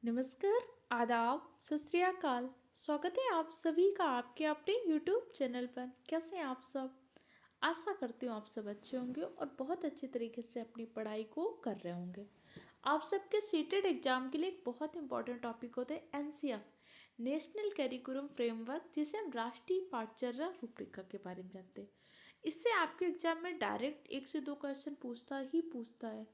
नमस्कार, आदाब, सत श्री अकाल। स्वागत है आप सभी का आपके अपने YouTube चैनल पर। कैसे हैं आप सब? आशा करती हूँ आप सब अच्छे होंगे और बहुत अच्छे तरीके से अपनी पढ़ाई को कर रहे होंगे। आप सबके सीटेड एग्जाम के लिए एक बहुत इंपॉर्टेंट टॉपिक होता है NCF, नेशनल कैरिकुलम फ्रेमवर्क, जिसे हम राष्ट्रीय पाठ्यचर्या रूपरेखा के बारे में जानते हैं। इससे आपके एग्जाम में डायरेक्ट 1 से 2 क्वेश्चन पूछता है।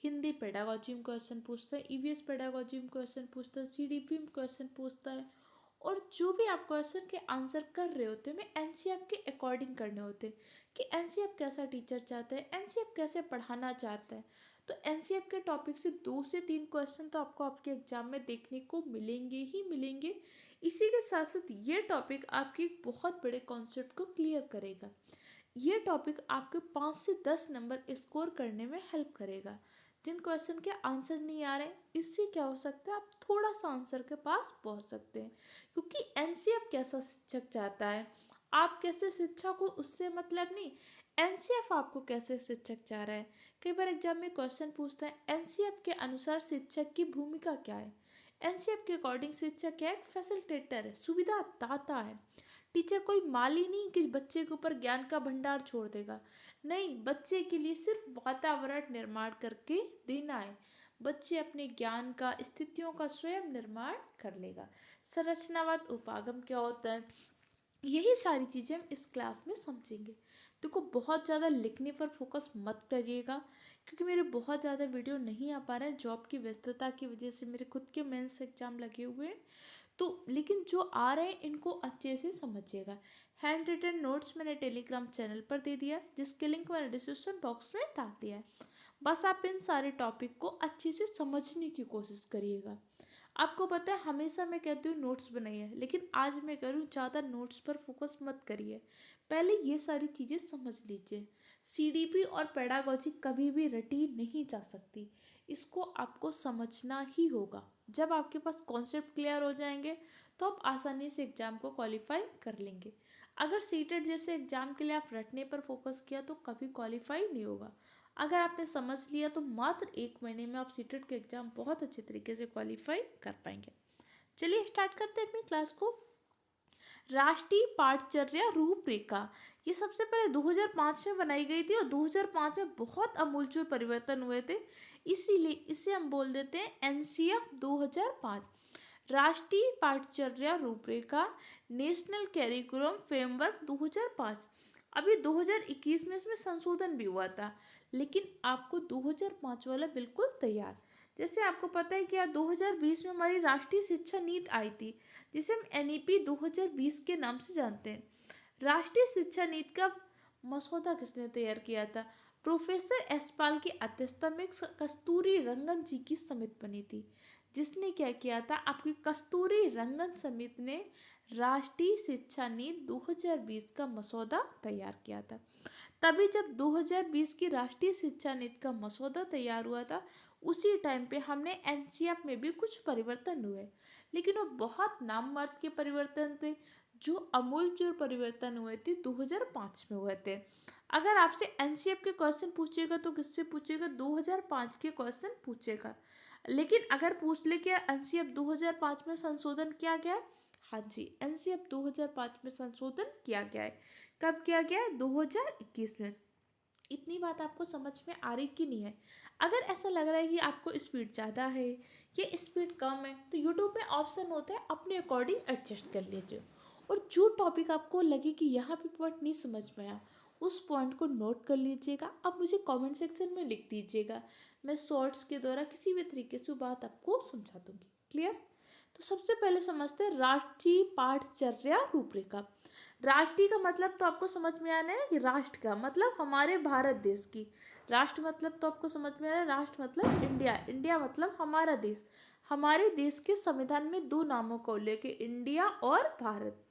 हिंदी पेडागोजी में क्वेश्चन पूछता है, EVS पेडागोजी में क्वेश्चन पूछता है, CDP में क्वेश्चन पूछता है। और जो भी आप क्वेश्चन के आंसर कर रहे होते हैं में NCF के अकॉर्डिंग करने होते हैं कि NCF कैसा टीचर चाहता है, NCF कैसे पढ़ाना चाहता है। तो NCF के टॉपिक से 2 से 3 क्वेश्चन तो आपको आपके एग्जाम में देखने को मिलेंगे ही मिलेंगे। इसी के साथ साथ ये टॉपिक आपके एक बहुत बड़े कॉन्सेप्ट को क्लियर करेगा। ये टॉपिक आपके 5 से 10 नंबर स्कोर करने में हेल्प करेगा। जिन क्वेश्चन के आंसर नहीं आ रहे, इससे क्या हो सकता है, आप थोड़ा सा आंसर के पास पहुंच सकते हैं। क्योंकि NCF कैसा शिक्षक चाहता है, आप कैसे शिक्षा को उससे मतलब नहीं, NCF आपको कैसे शिक्षक चाह रहा है। कई बार एग्जाम में क्वेश्चन पूछता है NCF के अनुसार शिक्षक की भूमिका क्या है। NCF के अकॉर्डिंग शिक्षक क्या है, फैसिलिटेटर है, सुविधा दाता है। टीचर कोई माली नहीं कि बच्चे के ऊपर ज्ञान का भंडार छोड़ देगा। नहीं, बच्चे के लिए सिर्फ वातावरण निर्माण करके देना है। बच्चे अपने ज्ञान का, स्थितियों का स्वयं निर्माण कर लेगा। संरचनावाद उपागम क्या होता है, यही सारी चीज़ें हम इस क्लास में समझेंगे। देखो, बहुत ज़्यादा लिखने पर फोकस मत करिएगा, क्योंकि मेरे बहुत ज़्यादा वीडियो नहीं आ पा रहे हैं। जॉब की व्यस्तता की वजह से मेरे खुद के मेंस एग्जाम लगे हुए हैं। तो लेकिन जो आ रहे हैं इनको अच्छे से समझिएगा। हैंड रिटन नोट्स मैंने टेलीग्राम चैनल पर दे दिया, जिसके लिंक मैंने डिस्क्रिप्शन बॉक्स में डाल दिया है। बस आप इन सारे टॉपिक को अच्छे से समझने की कोशिश करिएगा। आपको पता है, हमेशा मैं कहती हूँ नोट्स बनाइए, लेकिन आज मैं कह रही हूँ ज़्यादा नोट्स पर फोकस मत करिए। पहले ये सारी चीज़ें समझ लीजिए। CDP और पेडागोजी कभी भी रटी नहीं जा सकती, इसको आपको समझना ही होगा। जब आपके पास कॉन्सेप्ट क्लियर हो जाएंगे तो आप आसानी से एग्ज़ाम को क्वालिफाई कर लेंगे। अगर सीटेट जैसे एग्ज़ाम के लिए आप रटने पर फोकस किया तो कभी क्वालिफाई नहीं होगा। अगर आपने समझ लिया तो मात्र 1 महीने में आप सीटेट के एग्ज़ाम बहुत अच्छे तरीके से क्वालिफाई कर पाएंगे। चलिए स्टार्ट करते हैं अपनी क्लास को। राष्ट्रीय पाठचर्या रूपरेखा, ये सबसे पहले 2005 में बनाई गई थी और 2005 में बहुत अमूलचूल परिवर्तन हुए थे। इसीलिए इसे हम बोल देते हैं NCF 2005, राष्ट्रीय पाठचर्या रूपरेखा, नेशनल कैरिकुलम फ्रेमवर्क 2005। अभी 2021 में इसमें संशोधन भी हुआ था, लेकिन आपको 2005 वाला बिल्कुल तैयार। जैसे आपको पता है कि 2020 में हमारी राष्ट्रीय शिक्षा नीति आई थी, जिसे हम NEP 2020 के नाम से जानते हैं। राष्ट्रीय शिक्षा नीति का मसौदा किसने तैयार किया था? प्रोफेसर एसपाल की अध्यक्षता में कस्तूरी रंगन जी की समिति बनी थी, जिसने क्या किया था, आपकी कस्तूरी रंगन समिति ने राष्ट्रीय शिक्षा नीति 2020 का मसौदा तैयार किया था। तभी जब 2020 की राष्ट्रीय शिक्षा नीति का मसौदा तैयार हुआ था, उसी टाइम पे हमने NCF में भी कुछ परिवर्तन हुए, लेकिन वो बहुत नाम मात्र के परिवर्तन थे। जो अमूलचूल परिवर्तन हुए थे 2005 में हुए थे। अगर आपसे NCF के क्वेश्चन पूछेगा तो किससे पूछेगा? 2005 के क्वेश्चन पूछेगा। लेकिन अगर पूछ ले कि NCF 2005 में संशोधन किया गया है, हाँ जी, NCF 2005 में संशोधन किया गया है। कब किया गया है? 2021 में। इतनी बात आपको समझ में आ रही कि नहीं है? अगर ऐसा लग रहा है कि आपको स्पीड ज़्यादा है या स्पीड कम है, तो यूट्यूब में ऑप्शन होता है, अपने अकॉर्डिंग एडजस्ट कर लीजिए। और जो टॉपिक आपको लगे कि यहाँ पे पॉइंट नहीं समझ में आया, उस पॉइंट को नोट कर लीजिएगा। अब मुझे कमेंट सेक्शन में लिख दीजिएगा, मैं शॉर्ट्स के द्वारा किसी भी तरीके से बात आपको समझा दूंगी। क्लियर? तो सबसे पहले समझते हैं राष्ट्रीय पाठचर्या रूपरेखा। राष्ट्रीय का मतलब तो आपको समझ में आ रहा है ना, कि राष्ट्र का मतलब हमारे भारत देश की। राष्ट्र मतलब तो आपको समझ में आ रहा है, राष्ट्र मतलब इंडिया, इंडिया मतलब हमारा देश। हमारे देश के संविधान में 2 नामों का उल्लेख है, इंडिया और भारत।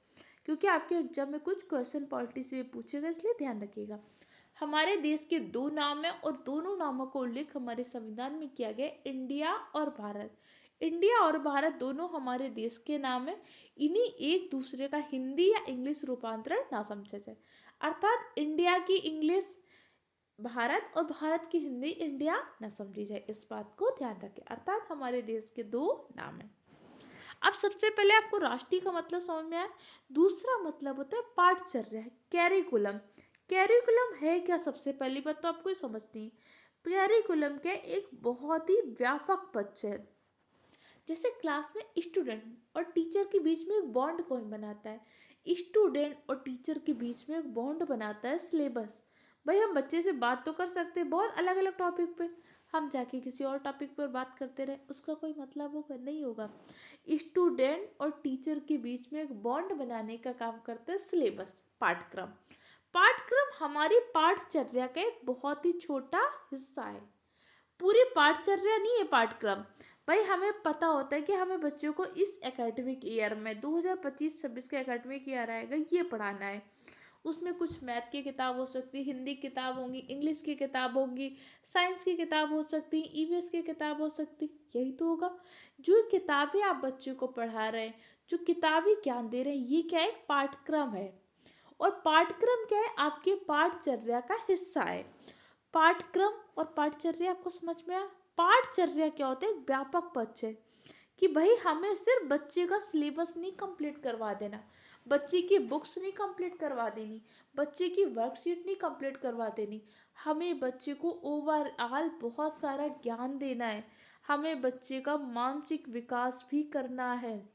क्योंकि आपके एग्जाम में कुछ क्वेश्चन पॉलिटी से पूछेगा, इसलिए ध्यान रखिएगा। हमारे देश के 2 नाम हैं और दोनों नामों का उल्लेख हमारे संविधान में किया गया है, इंडिया और भारत। इंडिया और भारत दोनों हमारे देश के नाम है। इन्हीं एक दूसरे का हिंदी या इंग्लिश रूपांतरण ना समझा जाए। अर्थात इंडिया की इंग्लिश भारत और भारत की हिंदी इंडिया न समझी जाए, इस बात को ध्यान रखें। अर्थात हमारे देश के दो नाम हैं। अब सबसे पहले आपको राष्ट्रीय का मतलब समझ में आया। दूसरा मतलब होता है पाठचर्या, कैरिकुलम। कैरिकुलम है क्या, सबसे पहली बात तो आपको ये समझनी है। कैरिकुलम के एक बहुत ही व्यापक पद है। जैसे क्लास में स्टूडेंट और टीचर के बीच में एक बॉन्ड कौन बनाता है? स्टूडेंट और टीचर के बीच में एक बॉन्ड बनाता है सिलेबस। भाई हम बच्चे से बात तो कर सकते हैं बहुत अलग अलग टॉपिक पे, हम जाके किसी और टॉपिक पर बात करते रहे, उसका कोई मतलब होगा नहीं होगा। स्टूडेंट और टीचर के बीच में एक बॉन्ड बनाने का काम करता है सिलेबस, पाठ्यक्रम। पाठ्यक्रम हमारी पाठचर्या का एक बहुत ही छोटा हिस्सा है। पूरी पाठचर्या नहीं है पाठ्यक्रम। भाई हमें पता होता है कि हमें बच्चों को इस एकेडमिक ईयर में 2025-26 का एकेडमिक ईयर आएगा, ये पढ़ाना है। उसमें कुछ मैथ की किताब हो सकती है, हिंदी की किताब होंगी, इंग्लिश की किताब होगी, साइंस की किताब हो सकती है, ईवीएस की किताब हो सकती, यही तो होगा। जो किताबें आप बच्चों को पढ़ा रहे हैं, जो किताबी ज्ञान दे रहे हैं, ये क्या है? एक पाठ्यक्रम है। और पाठ्यक्रम क्या है? आपके पाठचर्या का हिस्सा है। पाठ्यक्रम और पाठचर्या आपको समझ में आया? पाठचर्या क्या होता है? व्यापक पद है कि भाई हमें सिर्फ बच्चे का सिलेबस नहीं कंप्लीट करवा देना, बच्चे की बुक्स नहीं कंप्लीट करवा देनी, बच्चे की वर्कशीट नहीं कंप्लीट करवा देनी, हमें बच्चे को ओवरऑल बहुत सारा ज्ञान देना है, हमें बच्चे का मानसिक विकास भी करना है,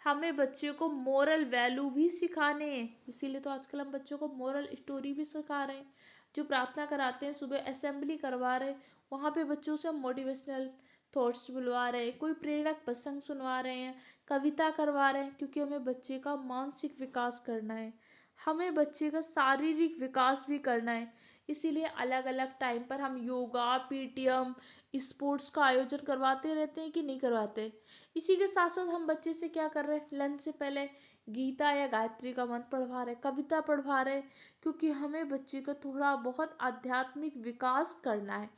हमें बच्चे को मोरल वैल्यू भी सिखाने हैं। इसीलिए तो आजकल हम बच्चों को मोरल स्टोरी भी सिखा रहे हैं। जो प्रार्थना कराते हैं, सुबह असेंबली करवा रहे हैं, वहाँ पे बच्चों से हम मोटिवेशनल थॉट्स बुलवा रहे हैं, कोई प्रेरक प्रसंग सुनवा रहे हैं, कविता करवा रहे हैं, क्योंकि हमें बच्चे का मानसिक विकास करना है, हमें बच्चे का शारीरिक विकास भी करना है। इसीलिए अलग अलग टाइम पर हम योगा, पीटीएम, स्पोर्ट्स का आयोजन करवाते रहते हैं कि नहीं करवाते। इसी के साथ साथ हम बच्चे से क्या कर रहे हैं? लंच से पहले गीता या गायत्री का मंत्र पढ़वा रहे, कविता पढ़वा रहे, क्योंकि हमें बच्चे का थोड़ा बहुत आध्यात्मिक विकास करना है।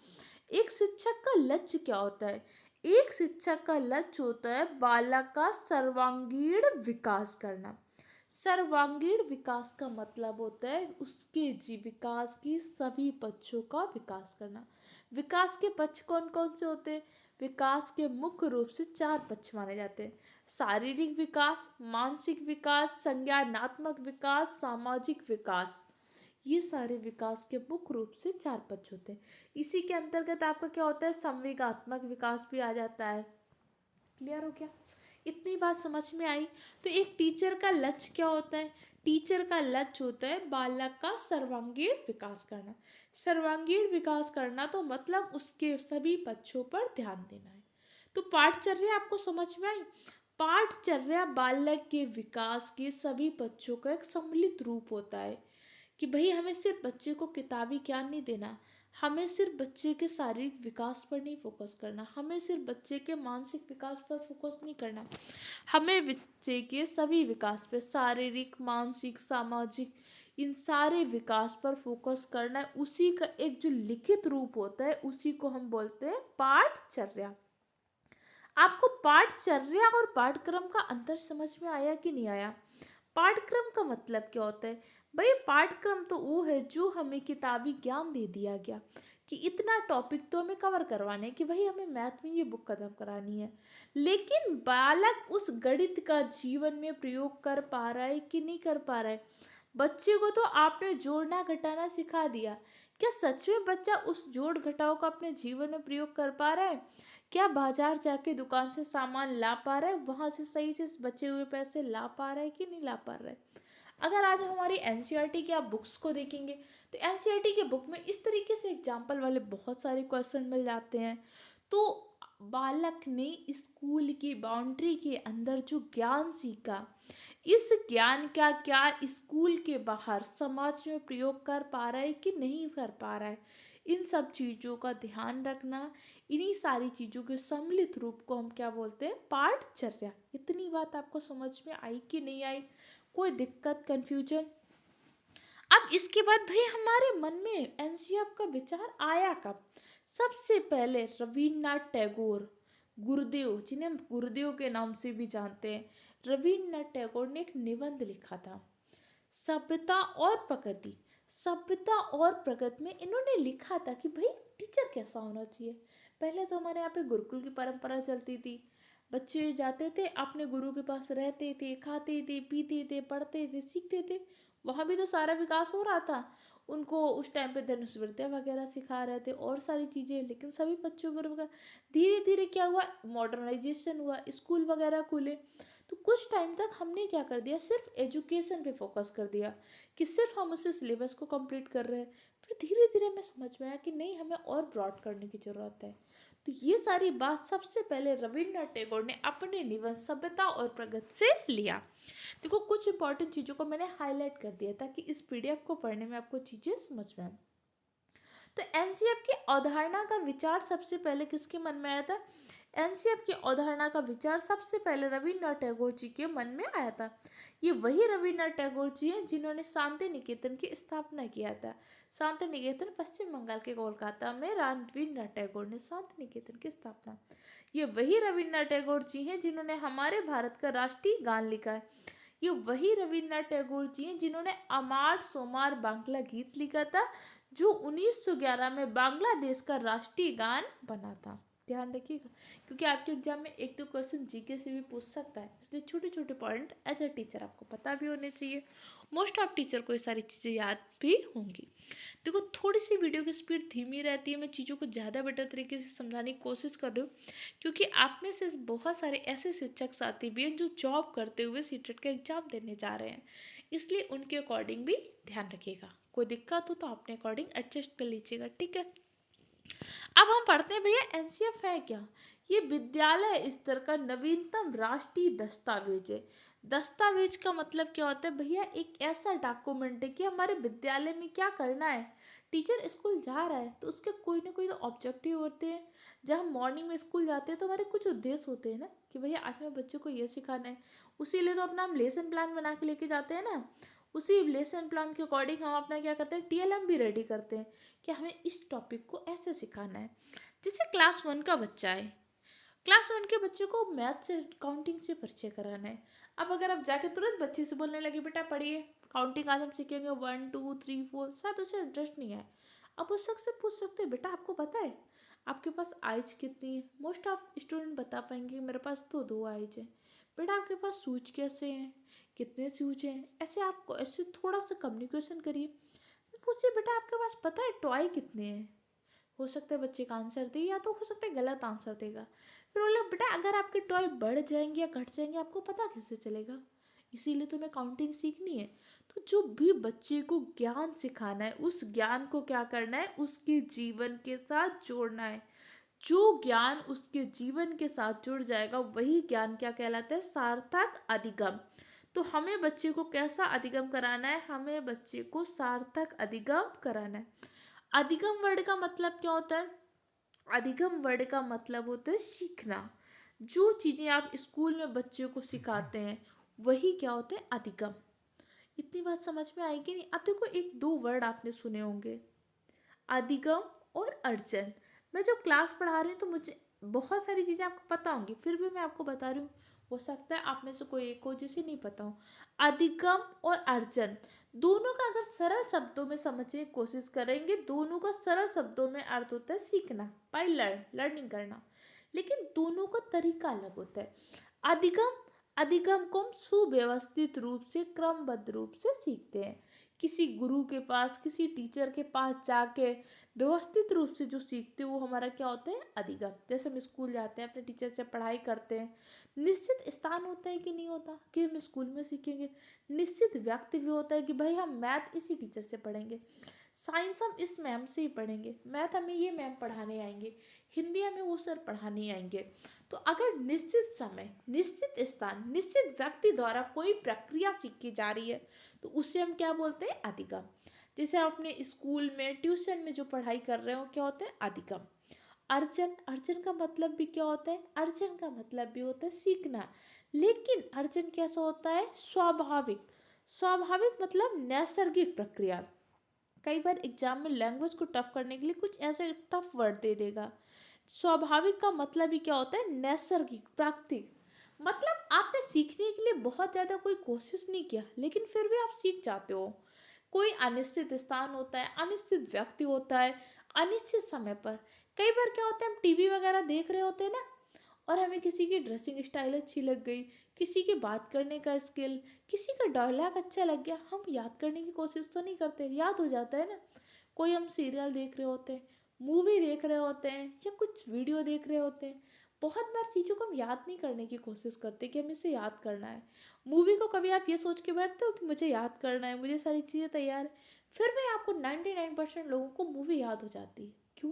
एक शिक्षक का लक्ष्य क्या होता है? एक शिक्षक का लक्ष्य होता है बालक का सर्वांगीण विकास करना। सर्वांगीण विकास का मतलब होता है उसके विकास की सभी पक्षों का विकास करना। विकास के पक्ष कौन कौन से होते हैं? विकास के मुख्य रूप से 4 पक्ष माने जाते हैं: शारीरिक विकास, मानसिक विकास, संज्ञानात्मक विकास, सामाजिक विकास। ये सारे विकास के मुख्य रूप से 4 पक्ष होते हैं। इसी के अंतर्गत आपका क्या होता है? संवेगात्मक विकास भी आ जाता है। क्लियर हो गया? इतनी बात समझ में आई? तो एक टीचर का लक्ष्य क्या होता है? टीचर का लक्ष्य होता है बालक का सर्वांगीण विकास करना। सर्वांगीण विकास करना तो मतलब उसके सभी पक्षों पर ध्यान देना है। तो पाठचर्या आपको समझ में आई? पाठचर्या बालक के विकास के सभी पक्षों का एक सम्मिलित रूप होता है कि भाई हमें सिर्फ बच्चे को किताबी ज्ञान नहीं देना, हमें सिर्फ बच्चे के शारीरिक विकास पर नहीं फोकस करना, हमें सिर्फ बच्चे के मानसिक विकास पर फोकस नहीं करना, हमें बच्चे के सभी विकास पर, शारीरिक, मानसिक, सामाजिक, इन सारे विकास पर फोकस करना है। उसी का एक जो लिखित रूप होता है उसी को हम बोलते हैं पाठचर्या। आपको पाठचर्या और पाठ्यक्रम का अंतर समझ में आया कि नहीं आया? पाठ्यक्रम का मतलब क्या होता है? भाई पाठ्यक्रम तो वो है जो हमें किताबी ज्ञान दे दिया गया कि इतना टॉपिक तो हमें कवर करवाने हैं, कि भाई हमें मैथ में ये बुक खत्म करानी है। लेकिन बालक उस गणित का जीवन में प्रयोग कर पा रहा है कि नहीं कर पा रहा है? बच्चे को तो आपने जोड़ना घटाना सिखा दिया, क्या सच में बच्चा उस जोड़ घटाव का अपने जीवन में प्रयोग कर पा रहा है? क्या बाजार जाके दुकान से सामान ला पा रहा है, वहां से सही से बचे हुए पैसे ला पा रहा है कि नहीं ला पा रहा है? अगर आज हमारी एनसीईआरटी की आप बुक्स को देखेंगे तो एनसीईआरटी के बुक में इस तरीके से एग्जाम्पल वाले बहुत सारे क्वेश्चन मिल जाते हैं। तो बालक ने स्कूल की बाउंड्री के अंदर जो ज्ञान सीखा, इस ज्ञान का क्या स्कूल के बाहर समाज में प्रयोग कर पा रहा है कि नहीं कर पा रहा है? इन सब चीज़ों का ध्यान रखना, इन्हीं सारी चीज़ों के सम्मिलित रूप को हम क्या बोलते हैं? पाठचर्या। इतनी बात आपको समझ में आई कि नहीं आई? कोई दिक्कत, कंफ्यूजन? अब इसके बाद भाई हमारे मन में एनसीएफ का विचार आया कब? सबसे पहले रविन्द्रनाथ टैगोर, गुरुदेव, जिन्हें हम गुरुदेव के नाम से भी जानते हैं, रविन्द्रनाथ टैगोर ने एक निबंध लिखा था, सभ्यता और प्रकृति। सभ्यता और प्रगति में इन्होंने लिखा था कि भाई टीचर कैसा होना चाहिए। पहले तो हमारे यहाँ पे गुरुकुल की परंपरा चलती थी। बच्चे जाते थे अपने गुरु के पास, रहते थे, खाते थे, पीते थे, पढ़ते थे, सीखते थे। वहाँ भी तो सारा विकास हो रहा था। उनको उस टाइम पे धनुष विद्या वगैरह सिखा रहे थे और सारी चीज़ें। लेकिन सभी बच्चों पर धीरे धीरे क्या हुआ, मॉडर्नाइजेशन हुआ, स्कूल वगैरह खुले। तो कुछ टाइम तक हमने क्या कर दिया, सिर्फ एजुकेशन पे फोकस कर दिया कि सिर्फ हम उसे सिलेबस को कंप्लीट कर रहे हैं। फिर धीरे धीरे हमें समझ में आया कि नहीं, हमें और ब्रॉड करने की ज़रूरत है। तो ये सारी बात सबसे पहले रविन्द्रनाथ टैगोर ने अपने निबंध सभ्यता और प्रगति से लिया। देखो कुछ इंपॉर्टेंट चीज़ों को मैंने हाईलाइट कर दिया ताकि इस पीडीएफ को पढ़ने में आपको चीज़ें समझ में आए। तो एनसीएफ की अवधारणा का विचार सबसे पहले किसके मन में आया था? एनसीएफ की अवधारणा का विचार सबसे पहले रविन्द्रनाथ टैगोर जी के मन में आया था। ये वही रविन्द्रनाथ टैगोर जी हैं जिन्होंने शांति निकेतन की स्थापना किया था। शांति निकेतन पश्चिम बंगाल के कोलकाता में रविन्द्रनाथ टैगोर ने शांति निकेतन की स्थापना। ये वही रविन्द्रनाथ टैगोर जी हैं जिन्होंने हमारे भारत का राष्ट्रीय गान लिखा है। ये वही रविन्द्रनाथ टैगोर जी हैं जिन्होंने अमार सोमार बांग्ला गीत लिखा था, जो 1911 में बांग्लादेश का राष्ट्रीय गान बना था। ध्यान रखिएगा, क्योंकि आपके एग्जाम में एक दो क्वेश्चन जीके से भी पूछ सकता है, इसलिए छोटे छोटे पॉइंट एज अ टीचर आपको पता भी होने चाहिए। मोस्ट ऑफ टीचर को ये सारी चीज़ें याद भी होंगी। देखो थोड़ी सी वीडियो की स्पीड धीमी रहती है, मैं चीज़ों को ज़्यादा बेटर तरीके से समझाने की कोशिश कर रही हूँ, क्योंकि आप में से बहुत सारे ऐसे शिक्षक साथी भी हैं जो जॉब करते हुए सीटेट का एग्जाम देने जा रहे हैं, इसलिए उनके अकॉर्डिंग भी ध्यान रखिएगा। कोई दिक्कत हो तो अपने अकॉर्डिंग एडजस्ट कर लीजिएगा, ठीक है। अब हम पढ़ते हैं भैया एनसीएफ है क्या। ये विद्यालय स्तर का नवीनतम राष्ट्रीय दस्तावेज है। दस्तावेज का मतलब क्या होता है भैया, एक ऐसा डॉक्यूमेंट है कि हमारे विद्यालय में क्या करना है। टीचर स्कूल जा रहा है तो उसके कोई ना कोई तो ऑब्जेक्टिव होते हैं। जब हम मॉर्निंग में स्कूल जाते हैं तो हमारे कुछ उद्देश्य होते हैं ना, कि भैया आज मैं बच्चों को ये सिखाना है। उसी लिए तो अपना हम लेसन प्लान बना के लेके जाते हैं ना। उसी लेसन प्लान के अकॉर्डिंग हम अपना क्या करते हैं, टीएलएम भी रेडी करते हैं कि हमें इस टॉपिक को ऐसे सिखाना है। जैसे क्लास 1 का बच्चा है, क्लास 1 के बच्चे को मैथ से काउंटिंग से परिचय कराना है। अब अगर आप जाके तुरंत बच्चे से बोलने लगे बेटा पढ़िए काउंटिंग आज हम सीखेंगे 1 2 3 4, शायद उसे इंटरेस्ट नहीं है। अब उस शख्स से पूछ सकते हैं बेटा आपको पता है आपके पास आइज कितनी है। मोस्ट ऑफ स्टूडेंट बता पाएंगे मेरे पास तो 2 आइज है। बेटा आपके पास सूज कैसे हैं, कितने सूज हैं। ऐसे आपको ऐसे थोड़ा सा कम्युनिकेशन करिए। पूछिए बेटा आपके पास पता है टॉय कितने हैं। हो सकता है बच्चे का आंसर दे, या तो हो सकता है गलत आंसर देगा। फिर बोले बेटा अगर आपके टॉय बढ़ जाएंगे या घट जाएंगे आपको पता कैसे चलेगा। इसीलिए तुम्हें काउंटिंग सीखनी है। तो जो भी बच्चे को ज्ञान सिखाना है उस ज्ञान को क्या करना है, उसके जीवन के साथ जोड़ना है। जो ज्ञान उसके जीवन के साथ जुड़ जाएगा वही ज्ञान क्या कहलाता है, सार्थक अधिगम। तो हमें बच्चे को कैसा अधिगम कराना है, हमें बच्चे को सार्थक अधिगम कराना है। अधिगम वर्ड का मतलब क्या होता है, अधिगम वर्ड का मतलब होता है सीखना। जो चीज़ें आप स्कूल में बच्चों को सिखाते हैं वही क्या होते हैं, अधिगम। इतनी बात समझ में आएगी नहीं। अब देखो एक दो वर्ड आपने सुने होंगे, अधिगम और अर्जन। मैं जब क्लास पढ़ा रही हूँ तो मुझे बहुत सारी चीज़ें आपको पता होंगी, फिर भी मैं आपको बता रही हूँ। हो सकता है आप में से कोई एक हो जिसे नहीं पता हो। अधिगम और अर्जन दोनों का अगर सरल शब्दों में समझने की कोशिश करेंगे, दोनों का सरल शब्दों में अर्थ होता है सीखना, बाय लर्निंग करना। लेकिन दोनों का तरीका अलग होता है। अधिगम अधिगम को हम सुव्यवस्थित रूप से क्रमबद्ध रूप से सीखते हैं। किसी गुरु के पास, किसी टीचर के पास जाके व्यवस्थित रूप से जो सीखते हैं वो हमारा क्या होता है, अधिगम। जैसे हम स्कूल जाते हैं अपने टीचर से पढ़ाई करते हैं, निश्चित स्थान होता है कि नहीं होता कि हम स्कूल में सीखेंगे। निश्चित व्यक्ति भी होता है कि भाई हम मैथ इसी टीचर से पढ़ेंगे, साइंस हम इस मैम से ही पढ़ेंगे, मैथ हमें ये मैम पढ़ाने आएंगे, हिंदी हमें वो सर पढ़ाने आएंगे। तो अगर निश्चित समय, निश्चित स्थान, निश्चित व्यक्ति द्वारा कोई प्रक्रिया सीखी जा रही है तो उसे हम क्या बोलते हैं, अधिगम। जैसे आप अपने स्कूल में ट्यूशन में जो पढ़ाई कर रहे हो क्या होता है, अधिगम। अर्जन, अर्जन का मतलब भी क्या होता है, अर्जन का मतलब भी होता है सीखना। लेकिन अर्जन कैसा होता है, स्वाभाविक। स्वाभाविक मतलब नैसर्गिक प्रक्रिया। कई बार एग्जाम में लैंग्वेज को टफ करने के लिए कुछ ऐसे टफ वर्ड दे देगा। स्वाभाविक का मतलब ही क्या होता है, नैसर्गिक, प्राकृतिक। मतलब आपने सीखने के लिए बहुत ज़्यादा कोई कोशिश नहीं किया लेकिन फिर भी आप सीख जाते हो। कोई अनिश्चित स्थान होता है, अनिश्चित व्यक्ति होता है, अनिश्चित समय पर। कई बार क्या होता है, हम टीवी वगैरह देख रहे होते हैं ना, और हमें किसी की ड्रेसिंग स्टाइल अच्छी लग गई, किसी की बात करने का स्किल, किसी का डायलॉग अच्छा लग गया, हम याद करने की कोशिश तो नहीं करते, याद हो जाता है ना। कोई हम सीरियल देख रहे होते हैं, मूवी देख रहे होते हैं, या कुछ वीडियो देख रहे होते हैं, बहुत बार चीज़ों को हम याद नहीं करने की कोशिश करते कि हमें इसे याद करना है। मूवी को कभी आप ये सोच के बैठते हो कि मुझे याद करना है, मुझे सारी चीज़ें तैयार है, फिर भी आपको 99% लोगों को मूवी याद हो जाती है। क्यों?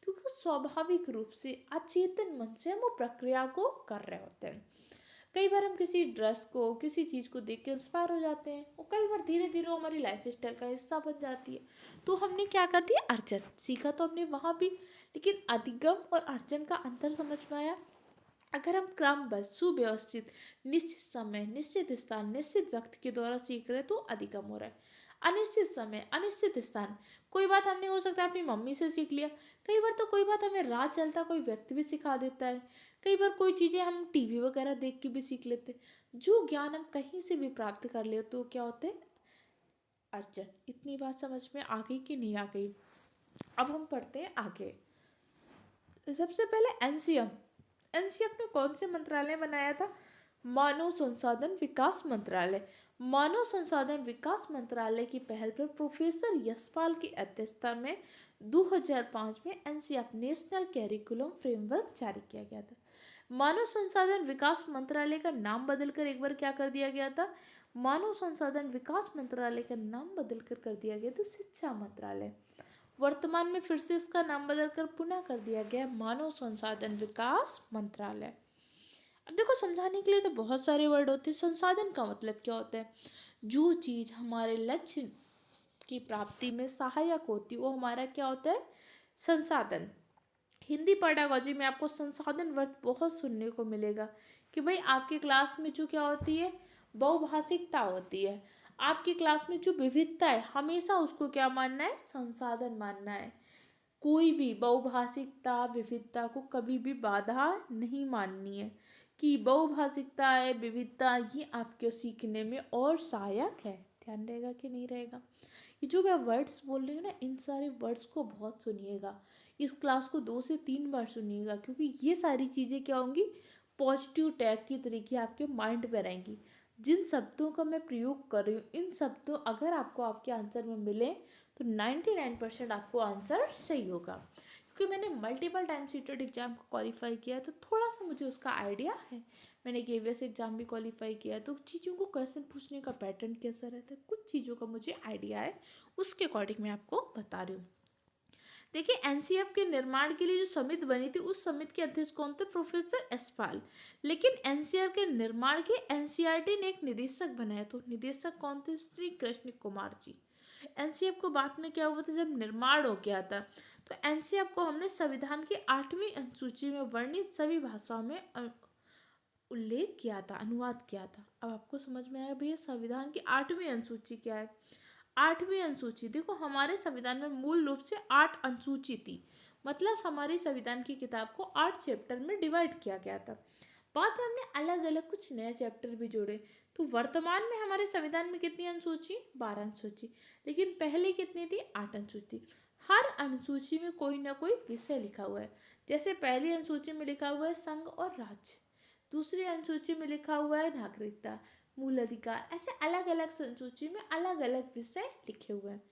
क्योंकि वो स्वाभाविक रूप से अचेतन मन से हम वो प्रक्रिया को कर रहे होते हैं। कई बार हम किसी ड्रेस को, किसी चीज़ को देख के इंस्पायर हो जाते हैं, और कई बार धीरे धीरे वो हमारी लाइफ स्टाइल का हिस्सा बन जाती है। तो हमने क्या कर दिया, अर्जन सीखा तो हमने वहाँ भी, लेकिन अधिगम और अर्जन का अंतर समझ में आया। अगर हम क्रमबद्ध, सुव्यवस्थित, निश्चित समय, निश्चित स्थान, निश्चित व्यक्ति के द्वारा सीख रहे हैं तो अधिगम हो रहा है। अनिश्चित समय, अनिश्चित स्थान, कोई बात हमने हो सकता है अपनी मम्मी से सीख लिया, कई बार तो कोई बात हमें राह चलता कोई व्यक्ति भी सिखा देता है, कई बार कोई चीज़ें हम टीवी वगैरह देख के भी सीख लेते हैं। जो ज्ञान हम कहीं से भी प्राप्त कर ले तो क्या होते हैं, अर्जन। इतनी बात समझ में आ गई कि नहीं आ गई? अब हम पढ़ते हैं आगे। सबसे पहले एनसीएम। एनसीएम ने कौन से मंत्रालय बनाया था? मानव संसाधन विकास मंत्रालय। मानव संसाधन विकास मंत्रालय की पहल पर प्रोफेसर यशपाल की अध्यक्षता में 2005 में एनसीएफ नेशनल कैरिकुलम फ्रेमवर्क जारी किया गया था। मानव संसाधन विकास मंत्रालय का नाम बदलकर एक बार क्या कर दिया गया था? मानव संसाधन विकास मंत्रालय का नाम बदलकर कर दिया गया था शिक्षा मंत्रालय। वर्तमान में फिर से इसका नाम बदलकर पुनः कर दिया गया मानव संसाधन विकास मंत्रालय। अब देखो, समझाने के लिए तो बहुत सारे वर्ड होते हैं। संसाधन का मतलब क्या होता है? जो चीज़ हमारे लक्ष्य की प्राप्ति में सहायक होती है वो हमारा क्या होता है? संसाधन। हिंदी पेडागॉजी में आपको संसाधन वर्ड बहुत सुनने को मिलेगा कि भाई आपकी क्लास में जो क्या होती है, बहुभाषिकता होती है। आपकी क्लास में जो विविधता है, हमेशा उसको क्या मानना है? संसाधन मानना है। कोई भी बहुभाषिकता, विविधता को कभी भी बाधा नहीं माननी है कि बहुभाषिकता है, विविधता, ये आपके सीखने में और सहायक है। ध्यान रहेगा कि नहीं रहेगा? ये जो मैं वर्ड्स बोल रही हूँ ना, इन सारे वर्ड्स को बहुत सुनिएगा। इस क्लास को 2 से 3 बार सुनिएगा, क्योंकि ये सारी चीज़ें क्या होंगी, पॉजिटिव टैग की तरीके आपके माइंड में रहेंगी। जिन शब्दों का मैं प्रयोग कर रही हूँ, इन शब्दों अगर आपको आपके आंसर में मिले तो 99% आपको आंसर सही होगा। क्योंकि मैंने मल्टीपल टाइम सीटेड एग्जाम को क्वालिफाई किया है, तो थोड़ा सा मुझे उसका आइडिया है। मैंने केवीएस एग्जाम भी क्वालिफाई किया है, तो चीज़ों को क्वेश्चन पूछने का पैटर्न कैसा रहता है, कुछ चीज़ों का मुझे आइडिया है, उसके अकॉर्डिंग मैं आपको बता रही हूँ। देखिए, एनसीएफ के निर्माण के लिए जो समिति बनी थी, उस समिति के अध्यक्ष कौन थे? प्रोफेसर एसपाल। लेकिन एनसीआर के निर्माण के एनसीईआरटी ने एक निदेशक बनाया, तो निदेशक कौन थे? श्री कृष्ण कुमार जी। एनसीएफ को बाद में क्या हुआ था, जब निर्माण हो गया था, तो एनसीएफ को हमने संविधान की 8वीं अनुसूची में वर्णित सभी भाषाओं में उल्लेख किया था, अनुवाद किया था। अब आपको समझ में आया भैया संविधान की 8वीं अनुसूची क्या है? 8वीं अनुसूची, देखो हमारे संविधान में मूल रूप से 8 अनुसूची थी, मतलब हमारी संविधान की किताब को 8 चैप्टर में डिवाइड किया गया था। बाद में हमने अलग अलग कुछ नए चैप्टर भी जोड़े। तो वर्तमान में हमारे संविधान में कितनी अनुसूची? 12 अनुसूची। लेकिन पहले कितनी थी? 8 अनुसूची। हर अनुसूची में कोई ना कोई विषय लिखा हुआ है। जैसे पहली अनुसूची में लिखा हुआ है संघ और राज्य, दूसरी अनुसूची में लिखा हुआ है नागरिकता, मूल अधिकार, ऐसे अलग अलग अनुसूची में अलग अलग विषय लिखे हुए हैं।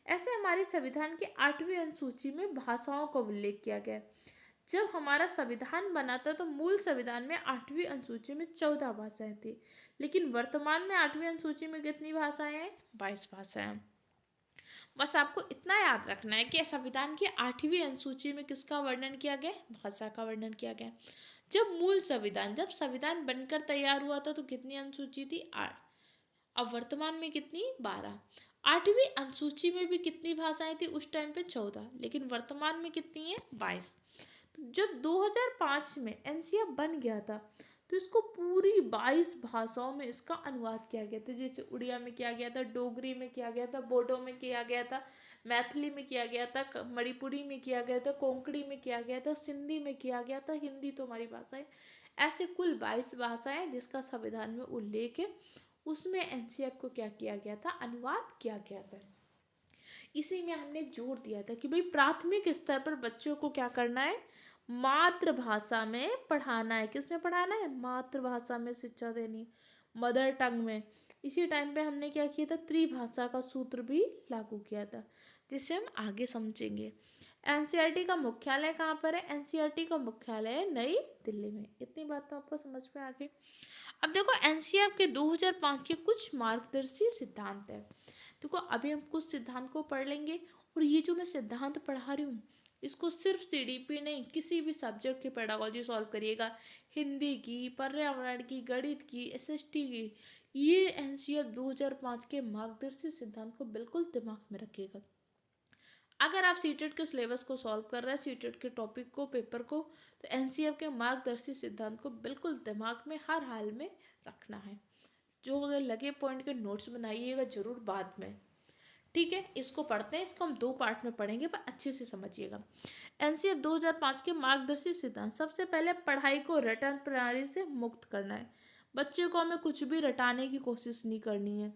ऐसे हमारे संविधान के 8वीं अनुसूची में भाषाओं का उल्लेख किया गया है। जब हमारा संविधान बना था तो मूल संविधान में 8वीं अनुसूची में 14 भाषाएं थी, लेकिन वर्तमान में 8वीं अनुसूची में कितनी भाषाएं हैं? 22 भाषाएं। बस आपको इतना याद रखना है कि संविधान की 8वीं अनुसूची में किसका वर्णन किया गया? भाषा का वर्णन किया गया। जब संविधान बनकर तैयार हुआ था तो कितनी अनुसूची थी? 8। अब वर्तमान में कितनी? 12। 8वीं अनुसूची में भी कितनी भाषाएं थी उस टाइम पे? 14, लेकिन वर्तमान में कितनी है? 22। तो जब 2005 में एनसीएफ बन गया था तो इसको पूरी 22 भाषाओं में इसका अनुवाद किया गया था। जैसे उड़िया में किया गया था, डोगरी में किया गया था, बोडो में किया गया था, मैथिली में किया गया था, मणिपुरी में किया गया था, कोंकणी में किया गया था, सिंधी में किया गया था, हिंदी तो हमारी भाषा है। ऐसे कुल 22 भाषाएं जिसका संविधान में उल्लेख है, उसमें एनसीईआरटी को क्या किया गया था, अनुवाद किया गया था। इसी में हमने जोर दिया था कि भाई प्राथमिक स्तर पर बच्चों को क्या करना है, मातृभाषा में पढ़ाना है। किस में पढ़ाना है, मातृभाषा में शिक्षा देनी, मदर टंग में। इसी टाइम पे हमने क्या किया था, त्रिभाषा का सूत्र भी लागू किया था, जिसे हम आगे समझेंगे। एनसीईआरटी का मुख्यालय कहाँ पर है, एनसीईआरटी का मुख्यालय है नई दिल्ली में। इतनी बात तो आपको समझ में आ गई। अब देखो एनसीईआरटी के 2005 के कुछ मार्गदर्शी सिद्धांत है। देखो अभी हम कुछ सिद्धांत को पढ़ लेंगे, और ये जो मैं सिद्धांत पढ़ा रही हूँ इसको सिर्फ सीडीपी नहीं, किसी भी सब्जेक्ट की पेडागोजी सॉल्व करिएगा, हिंदी की, पर्यावरण की, गणित की, एसएसटी की, ये एनसीईआरटी 2005 के मार्गदर्शी सिद्धांत को बिल्कुल दिमाग में रखिएगा। अगर आप सीटेट के सिलेबस को सॉल्व कर रहे हैं, सीटेट के टॉपिक को, पेपर को, तो एनसीईआरटी के मार्गदर्शी सिद्धांत को बिल्कुल दिमाग में हर हाल में रखना है। जो अगर लगे पॉइंट के नोट्स बनाइएगा जरूर बाद में, ठीक है। इसको पढ़ते हैं, इसको हम 2 पार्ट में पढ़ेंगे, पर अच्छे से समझिएगा। एनसीईआरटी 2005 के मार्गदर्शी सिद्धांत, सबसे पहले पढ़ाई को रटन प्रणाली से मुक्त करना है। बच्चे को हमें कुछ भी रटाने की कोशिश नहीं करनी है।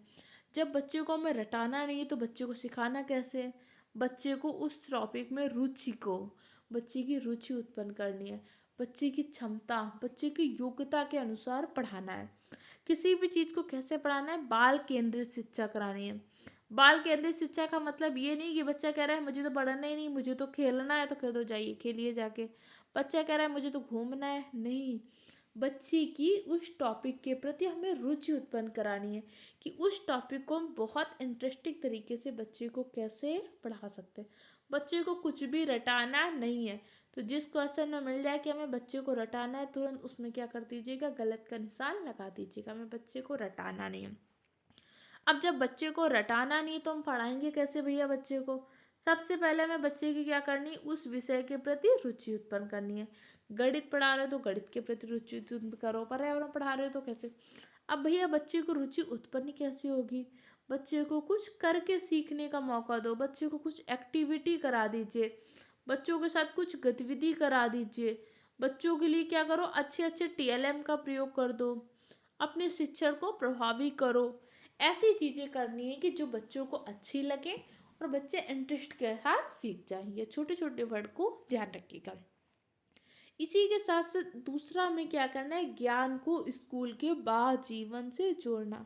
जब बच्चे को हमें रटाना नहीं है तो बच्चे को सिखाना कैसे है, बच्चे को उस टॉपिक में रुचि को, बच्चे की रुचि उत्पन्न करनी है, बच्चे की क्षमता, बच्चे की योग्यता के अनुसार पढ़ाना है। किसी भी चीज़ को कैसे पढ़ाना है, बाल केंद्रित शिक्षा करानी है। बाल केंद्रित शिक्षा का मतलब ये नहीं कि बच्चा कह रहा है मुझे तो पढ़ना ही नहीं, मुझे तो खेलना है, तो कह दो जाइए खेलिए जाके। बच्चा कह रहा है मुझे तो घूमना है, नहीं, बच्चे की उस टॉपिक के प्रति हमें रुचि उत्पन्न करानी है कि उस टॉपिक को हम बहुत इंटरेस्टिंग तरीके से बच्चे को कैसे पढ़ा सकते हैं। बच्चे को कुछ भी रटाना नहीं है। तो जिस क्वेश्चन में मिल जाए कि हमें बच्चे को रटाना है, तुरंत उसमें क्या कर दीजिएगा, गलत का निशान लगा दीजिएगा। हमें बच्चे को रटाना नहीं है। अब जब बच्चे को रटाना नहीं तो हम पढ़ाएंगे कैसे भैया बच्चे को। सबसे पहले हमें बच्चे की क्या करनी, उस विषय के प्रति रुचि उत्पन्न करनी है। गणित पढ़ा रहे हो तो गणित के प्रति रुचि उत्पन्न करो, पर्यावरण पढ़ा रहे हो तो कैसे। अब भैया बच्चे को रुचि उत्पन्न कैसे होगी, बच्चे को कुछ करके सीखने का मौका दो, बच्चे को कुछ एक्टिविटी करा दीजिए, बच्चों के साथ कुछ गतिविधि करा दीजिए। बच्चों के लिए क्या करो, अच्छे अच्छे टीएलएम का प्रयोग कर दो, अपने शिक्षण को प्रभावी करो। ऐसी चीज़ें करनी है कि जो बच्चों को अच्छी लगे और बच्चे इंटरेस्ट के साथ सीख जाएं। ये छोटे छोटे वर्ड को ध्यान रखिएगा। इसी के साथ साथ दूसरा हमें क्या करना है, ज्ञान को स्कूल के बाह्य जीवन से जोड़ना।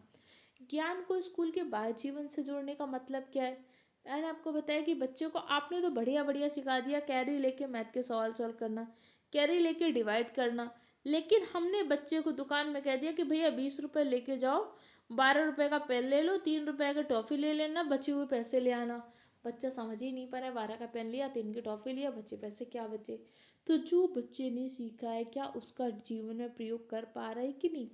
ज्ञान को स्कूल के बाह्य जीवन से जोड़ने का मतलब क्या है, मैंने आपको बताया कि बच्चों को आपने तो बढ़िया बढ़िया सिखा दिया, कैरी लेके मैथ के सवाल सॉल्व करना, कैरी लेके डिवाइड करना, लेकिन हमने बच्चे को दुकान में कह दिया कि भैया 20 रुपये लेके जाओ, 12 रुपये का पेन ले लो, 3 रुपये का टॉफ़ी ले लेना, बचे हुए पैसे ले आना। बच्चा समझ ही नहीं पा रहा है, 12 का पेन लिया, 3 की टॉफ़ी लिया, बचे पैसे क्या बचे। तो जो बच्चे ने सीखा है क्या उसका जीवन में प्रयोग कर पा रहा है कि नहीं।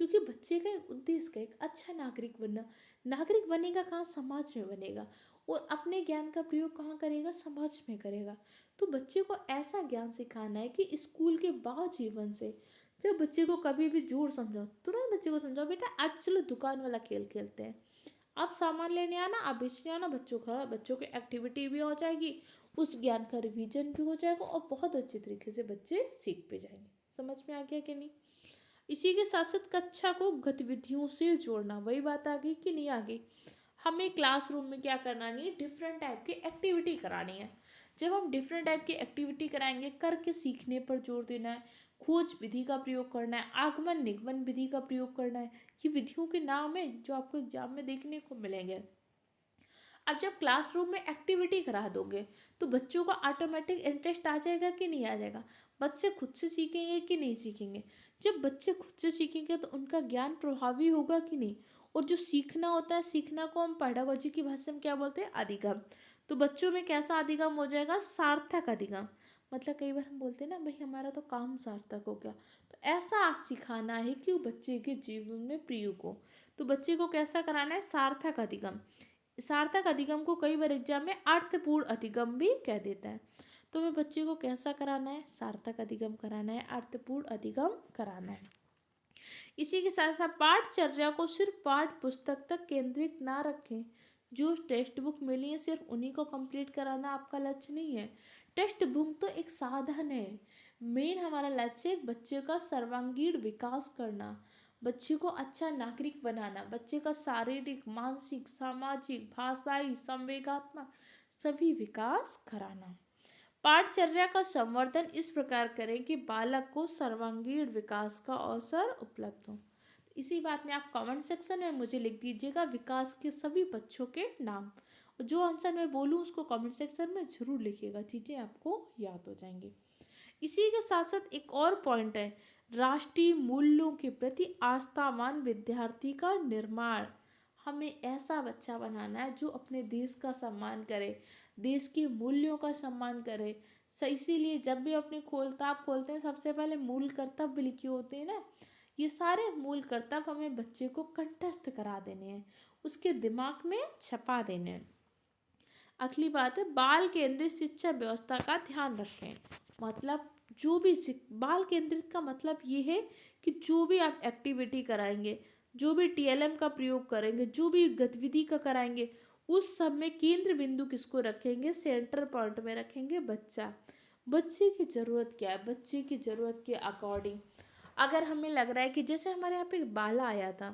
क्योंकि बच्चे का एक उद्देश्य का, एक अच्छा नागरिक बनना। नागरिक बनेगा कहाँ, समाज में बनेगा, और अपने ज्ञान का प्रयोग कहाँ करेगा, समाज में करेगा। तो बच्चे को ऐसा ज्ञान सिखाना है कि स्कूल के बाह्य जीवन से। जब बच्चे को कभी भी जोर समझाओ, तुरंत बच्चे को समझाओ बेटा आज चलो दुकान वाला खेल खेलते हैं, आप सामान लेने आना, आप बेचने आना। बच्चों की एक्टिविटी भी हो जाएगी, उस ज्ञान का रिवीजन भी हो जाएगा, और बहुत अच्छे तरीके से बच्चे सीख भी जाएंगे। समझ में आ गया कि नहीं। इसी के साथ साथ कक्षा को गतिविधियों से जोड़ना, वही बात आ गई कि नहीं आ गई। हमें क्लासरूम में क्या करना नहीं है, डिफरेंट टाइप की एक्टिविटी करानी है। जब हम डिफरेंट टाइप की एक्टिविटी कराएंगे, करके सीखने पर जोर देना है, खोज विधि का प्रयोग करना है, आगमन निगमन विधि का प्रयोग करना है। ये विधियों के नाम है जो आपको एग्जाम में देखने को मिलेंगे। अब जब क्लासरूम में एक्टिविटी करा दोगे तो बच्चों को ऑटोमेटिक इंटरेस्ट आ जाएगा कि नहीं आ जाएगा। बच्चे खुद से सीखेंगे कि नहीं सीखेंगे। जब बच्चे खुद से सीखेंगे तो उनका ज्ञान प्रभावी होगा कि नहीं। और जो सीखना होता है, सीखना को हम पेडागोजी की भाषा में क्या बोलते हैं, अधिगम। तो बच्चों में कैसा अधिगम हो जाएगा, सार्थक अधिगम। मतलब कई बार हम बोलते हैं ना भाई हमारा तो काम सार्थक हो गया। तो ऐसा सिखाना है कि वो बच्चे के जीवन में प्रयोग हो। तो बच्चे को कैसा कराना है, सार्थक अधिगम। सार्थक अधिगम को कई बार एग्जाम में अर्थपूर्ण अधिगम भी कह देता है। तो हमें बच्चे को कैसा कराना है, सार्थक अधिगम कराना है, अर्थपूर्ण अधिगम कराना है। इसी के साथ साथ पाठचर्या को सिर्फ पाठ पुस्तक तक केंद्रित ना रखें। जो टेक्स्ट बुक मिली है सिर्फ उन्हीं को कंप्लीट कराना आपका लक्ष्य नहीं है। टेक्स्ट बुक तो एक साधन है, मेन हमारा लक्ष्य है बच्चे का सर्वांगीण विकास करना। बच्चे को अच्छा नागरिक बनाना, बच्चे का शारीरिक, मानसिक, सामाजिक, भाषाई, संवेगात्मक सभी विकास कराना। पाठचर्या का संवर्धन इस प्रकार करें कि बालक को सर्वांगीण विकास का अवसर उपलब्ध हो। इसी बात में आप कमेंट सेक्शन में मुझे लिख दीजिएगा विकास के सभी बच्चों के नाम। जो आंसर मैं बोलूँ उसको कमेंट सेक्शन में जरूर लिखिएगा, चीज़ें आपको याद हो जाएंगी। इसी के साथ साथ एक और पॉइंट है, राष्ट्रीय मूल्यों के प्रति आस्थावान विद्यार्थी का निर्माण। हमें ऐसा बच्चा बनाना है जो अपने देश का सम्मान करे, देश के मूल्यों का सम्मान करे। इसीलिए जब भी अपने किताब खोलते हैं सबसे पहले मूल कर्तव्य लिखे होते हैं ना, ये सारे मूल कर्तव्य हमें बच्चे को कंठस्थ करा देने हैं, उसके दिमाग में छपा देने हैं। अगली बात है, बाल केंद्रित शिक्षा व्यवस्था का ध्यान रखें। मतलब जो भी बाल केंद्रित का मतलब ये है कि जो भी आप एक्टिविटी कराएंगे, जो भी टीएलएम का प्रयोग करेंगे, जो भी गतिविधि का कराएंगे, उस सब में केंद्र बिंदु किसको रखेंगे, सेंटर पॉइंट में रखेंगे बच्चा। बच्चे की ज़रूरत क्या है, बच्चे की ज़रूरत के अकॉर्डिंग अगर हमें लग रहा है कि जैसे हमारे यहाँ पे एक बाला आया था,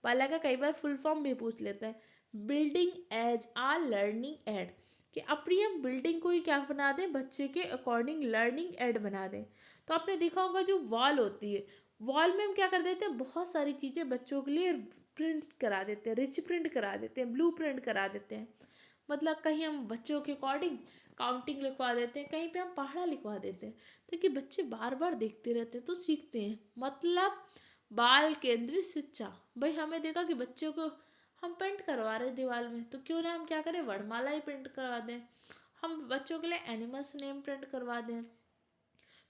बाला का कई बार फुल फॉर्म भी पूछ लेता है, बिल्डिंग एज आ लर्निंग एड, कि अपनी हम बिल्डिंग को ही क्या बना दें, बच्चे के अकॉर्डिंग लर्निंग एड बना दें। तो आपने देखा होगा जो वॉल होती है, वॉल में हम क्या कर देते हैं, बहुत सारी चीज़ें बच्चों के लिए प्रिंट करा देते हैं, रिच प्रिंट करा देते हैं, ब्लू प्रिंट करा देते हैं। मतलब कहीं हम बच्चों के अकॉर्डिंग काउंटिंग लिखवा देते हैं, कहीं पे हम पहाड़ा लिखवा देते हैं, ताकि बच्चे बार बार देखते रहते हैं तो सीखते हैं। मतलब बाल केंद्रित शिक्षा। भाई हमें देखा कि बच्चों को हम पेंट करवा रहे हैं दीवार में, तो क्यों ना हम क्या करें, वर्णमाला ही प्रिंट करवा दें, हम बच्चों के लिए एनिमल्स नेम प्रिंट करवा दें।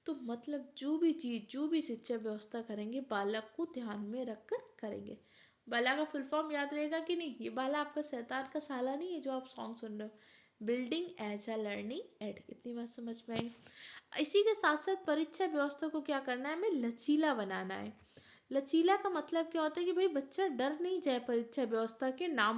तो मतलब जो भी चीज़, जो भी शिक्षा व्यवस्था करेंगे बालक को ध्यान में रखकर करेंगे। बाला का फुल फॉर्म याद रहेगा कि नहीं, ये बाला आपका शैतान का साला नहीं है जो आप सॉन्ग सुन रहे हो। Building as a learning aid, इतनी बात समझ में आई। इसी के साथ साथ परीक्षा व्यवस्था को क्या करना है, हमें लचीला बनाना है। लचीला का मतलब क्या होता है कि भाई बच्चा डर नहीं जाए परीक्षा व्यवस्था के नाम